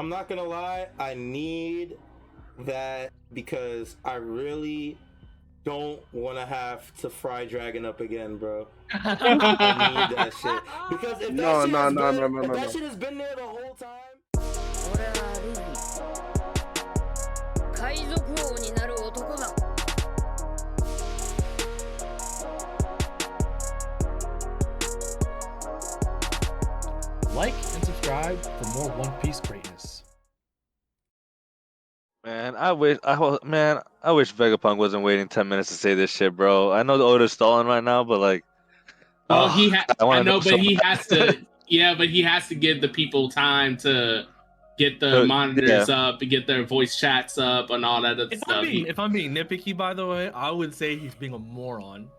I'm not gonna lie. I need that because I really don't want to have to fry Dragon up again, bro. I need that shit because if that shit has been there the whole time. 俺はルフィ海賊王になる男だ Like and subscribe for more One Piece greatness. Man, I wish Vegapunk wasn't waiting 10 minutes to say this shit, bro. I know the Oda's stalling right now, but like, well, I know, but he has to. Yeah, but he has to give the people time to get the monitors up and get their voice chats up and all that other stuff. If I'm being nitpicky, by the way, I would say he's being a moron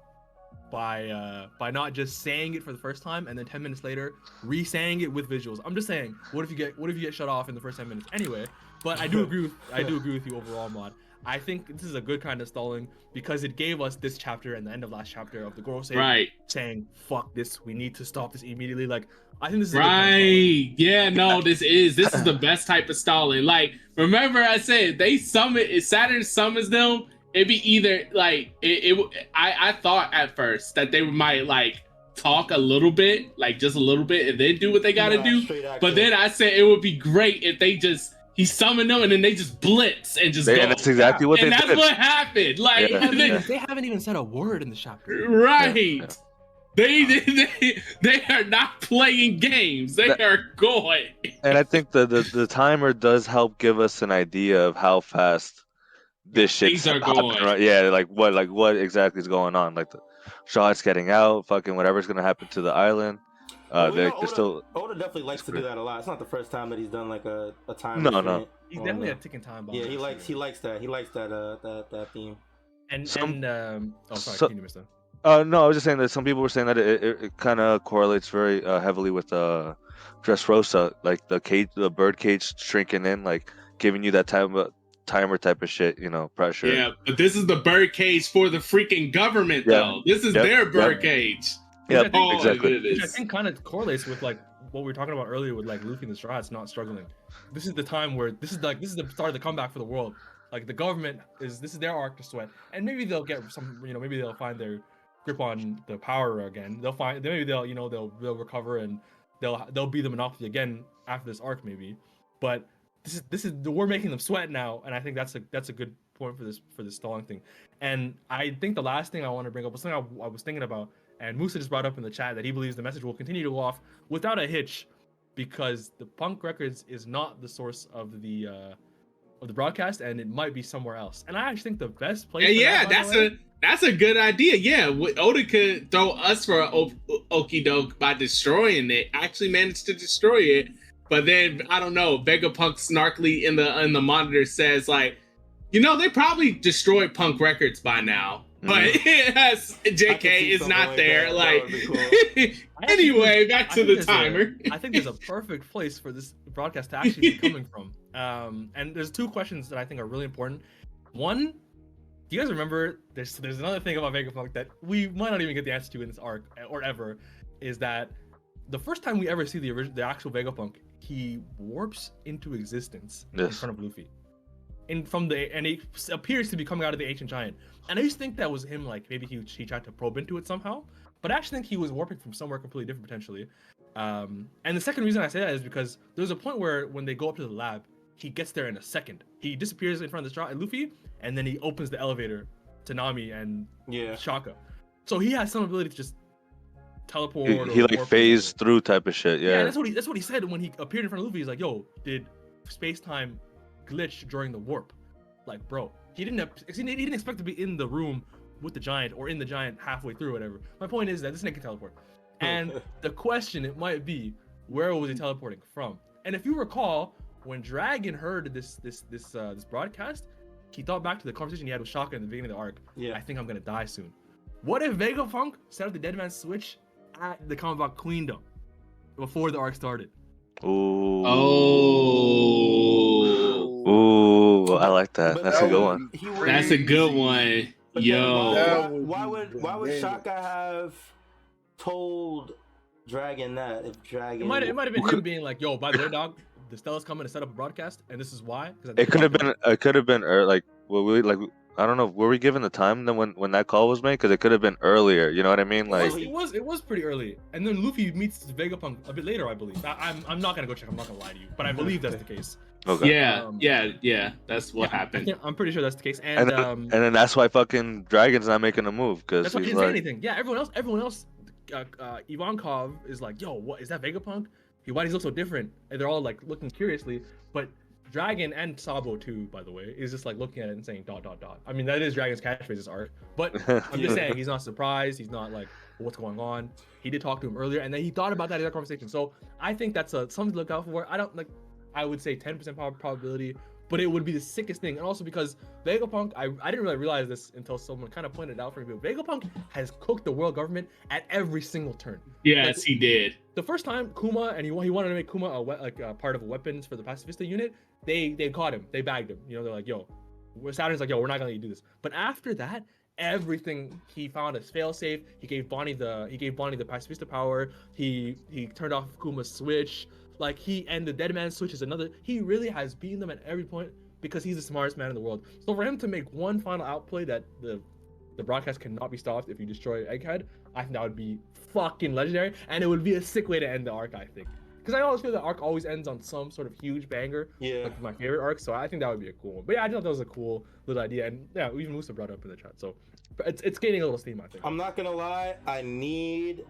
by not just saying it for the first time and then 10 minutes later re-saying it with visuals. I'm just saying, what if you get shut off in the first 10 minutes anyway? But I do agree with you overall, Mod. I think this is a good kind of stalling because it gave us this chapter and the end of last chapter of the Gorosei saying, "Fuck this, we need to stop this immediately." Like, I think this is right. Yeah, no, this is the best type of stalling. Like, remember I said if Saturn summons them, it'd be either like I thought at first that they might like talk a little bit, like just a little bit, and then do what they gotta do. But then I said it would be great if they just he summoned them and then they just blitz and just go. And that's exactly what they did. And that's what happened. Like they haven't even said a word in the chapter. Right. Yeah. They are not playing games. They are going. And I think the timer does help give us an idea of how fast this shit's going. Right? Yeah, like what exactly is going on? Like the Strawhat's getting out, fucking whatever's gonna happen to the island. Oda definitely likes to do that a lot. It's not the first time that he's done like a time. No. He's definitely a ticking time bomb. Yeah, he likes that. He likes that theme. Sorry, can you miss that? No, I was just saying that some people were saying that it kind of correlates very heavily with Dressrosa, like the bird cage shrinking in, like giving you that timer type of shit, pressure. Yeah, but this is the bird cage for the freaking government, though. This is their bird cage. Yeah, exactly. Which I think kind of correlates with like what we were talking about earlier with like Luffy and the Straw Hats not struggling. This is the time where this is the start of the comeback for the world. Like the government this is their arc to sweat, and maybe they'll get some, maybe they'll find their grip on the power again. Maybe they'll recover and they'll be the monopoly again after this arc maybe. But this is we're making them sweat now, and I think that's a good point for this stalling thing. And I think the last thing I want to bring up was something I was thinking about. And Musa just brought up in the chat that he believes the message will continue to go off without a hitch because the Punk Records is not the source of the broadcast, and it might be somewhere else. And I actually think the best place. That's a good idea. Yeah, Oda could throw us for an okie doke by destroying it. Actually managed to destroy it, but then I don't know. Vegapunk snarkily in the monitor says like, they probably destroyed Punk Records by now. But JK is not there. Like, cool. Anyway, back to the timer. I think there's a perfect place for this broadcast to actually be coming from. And there's two questions that I think are really important. One, do you guys remember? There's another thing about Vegapunk that we might not even get the answer to in this arc or ever, is that the first time we ever see the actual Vegapunk, he warps into existence in front of Luffy. And he appears to be coming out of the ancient giant. And I used to think that was him, like maybe he tried to probe into it somehow. But I actually think he was warping from somewhere completely different potentially. And the second reason I say that is because there's a point where when they go up to the lab, he gets there in a second. He disappears in front of the Luffy, and then he opens the elevator to Nami and Shaka. So he has some ability to just teleport. He like phased through type of shit. Yeah, that's what he said when he appeared in front of Luffy. He's like, "Yo, did space-time glitch during the warp?" Like, bro, he didn't expect to be in the room with the giant or in the giant halfway through or whatever. My point is that this nigga can teleport. And the question it might be, where was he teleporting from? And if you recall, when Dragon heard this broadcast, he thought back to the conversation he had with Shaka in the beginning of the arc. Yeah, I think I'm gonna die soon. What if Vegapunk set up the Dead Man Switch at the comic book Queendom before the arc started? Ooh. Oh. Ooh, I like that. That's a good one. That's a good one. Yo. Why would Shaka have told Dragon that? If Dragon, it might have been him being like, "Yo, by the way, dog, the Stella's coming to set up a broadcast, and this is why. It could have been. It could have been like. Well, I don't know. Were we given the time then when that call was made? Because it could have been earlier. You know what I mean? Like it was pretty early, and then Luffy meets Vegapunk a bit later, I believe. I'm not gonna go check. I'm not gonna lie to you, but I believe that's the case. Okay. Yeah. That's what happened. I'm pretty sure that's the case, And then that's why fucking Dragon's not making a move because that's why he he's didn't say like, anything. Yeah, everyone else, Ivankov is like, yo, what is that Vegapunk? Why does he look so different? And they're all like looking curiously, but Dragon and Sabo too, by the way, is just like looking at it and saying ... I mean, that is Dragon's catchphrase, this arc. But I'm just saying, he's not surprised. He's not like, what's going on? He did talk to him earlier, and then he thought about that in that conversation. So I think that's something to look out for. I would say 10% probability, but it would be the sickest thing. And also because Vegapunk, I didn't really realize this until someone kind of pointed it out for me, but Vegapunk has cooked the world government at every single turn. Yes, like, he did. The first time Kuma, and he wanted to make Kuma a part of weapons for the Pacifista unit, they caught him, they bagged him. You know, they're like, yo, Saturn's like, yo, we're not gonna let you do this. But after that, everything he found as failsafe. He gave Bonnie the Pacifista power. He turned off Kuma's switch. Like and the Dead Man switch is another. He really has beaten them at every point because he's the smartest man in the world. So for him to make one final outplay that the broadcast cannot be stopped if you destroy Egghead, I think that would be fucking legendary, and it would be a sick way to end the arc, I think. Because I always feel the arc always ends on some sort of huge banger. Yeah. Like my favorite arc, so I think that would be a cool one. But yeah, I thought that was a cool little idea, and yeah, even Musa brought it up in the chat. So it's gaining a little steam, I think. I'm not gonna lie, I need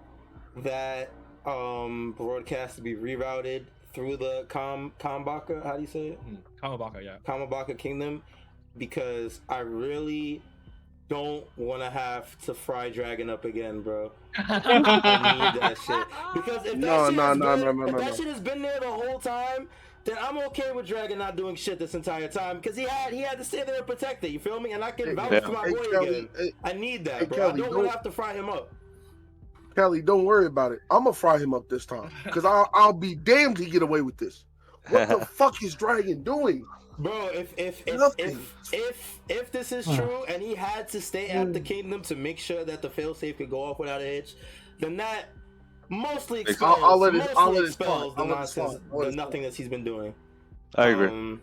that broadcast to be rerouted through the Kambaka. How do you say it? Kamabaka, yeah. Kamabaka Kingdom, because I really don't want to have to fry Dragon up again, bro. I need that shit. Because if that shit has been there the whole time, then I'm okay with Dragon not doing shit this entire time, because he had to stay there and protect it. You feel me? And I can vouch for my boy again. I need that, bro. Kelly, I don't want to have to fry him up. Kelly, don't worry about it. I'm gonna fry him up this time, because I'll be damned to get away with this. What the fuck is Dragon doing? Bro, if this is true and he had to stay at the kingdom to make sure that the failsafe could go off without a hitch, then that mostly expels the nonsense, the nothingness he's been doing. I agree.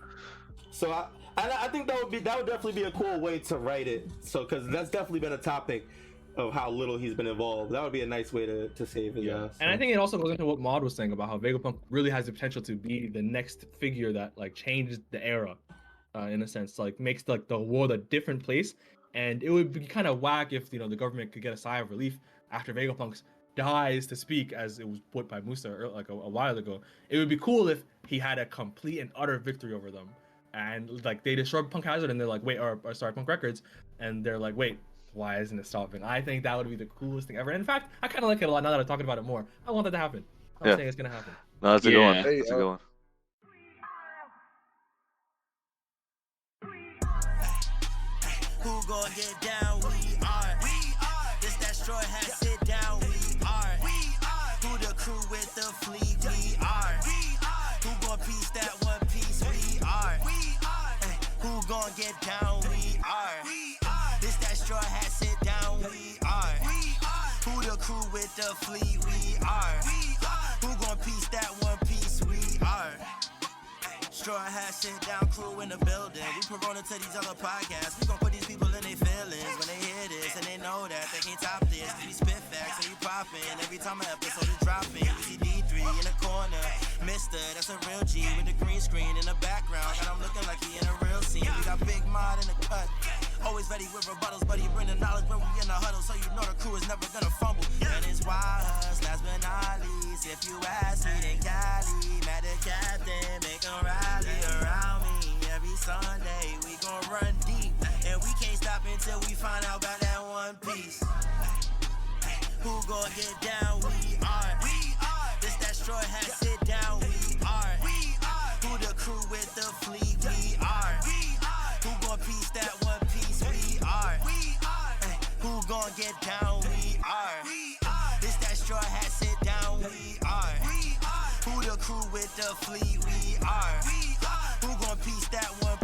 So I think that would definitely be a cool way to write it. So because that's definitely been a topic of how little he's been involved. That would be a nice way to save his ass. And I think it also goes into what Maud was saying about how Vegapunk really has the potential to be the next figure that like changed the era, in a sense, like makes like the world a different place. And it would be kind of whack if the government could get a sigh of relief after Vegapunk dies to speak, as it was put by Musa like a while ago. It would be cool if he had a complete and utter victory over them, and like they destroyed Punk Hazard, and they're like, wait, or Punk Records, and they're like, wait, why isn't it stopping? I think that would be the coolest thing ever. And in fact, I kind of like it a lot now that I'm talking about it more. I want that to happen. I'm saying it's gonna happen. No, that's a good one. That's a good one. Who gon' get down? We are. This that Strawhat Sitdown. We are. Who the crew with the fleet? We are. Who gon' piece that one piece? We are. Who gon' get down? We are. This that Strawhat Sitdown. We are. Who the crew with the fleet? We are. Who gon' piece that one piece? We are. Strawhat Sitdown crew in the building. We promoting to these other podcasts. We gon' put these people in their feelings when they hear this, and they know that they can't top this. We spit facts and we poppin' every time an episode is dropping. We see D3 in the corner, Mister, that's a real G with the green screen in the background. Got him looking like he in a real scene. We got Big Mod in the cut, always ready with rebuttals, but he bring the knowledge when we in the huddle, so you know the crew is never gonna fumble. And it's Yhuss, last but not least. If you ask me, then Cali, mad the captain, make him rally around me. Every Sunday we gon' run deep, and we can't stop until we find out about that one piece. Who gon' get down? We are. This that Strawhat Sitdown. We are. Who the crew with the fleet? We are. Who gon' piece that one piece? We are. Who gon' get down? We are. This that Strawhat Sitdown. We are. Who the crew with the fleet? We are. Who gon' piece that one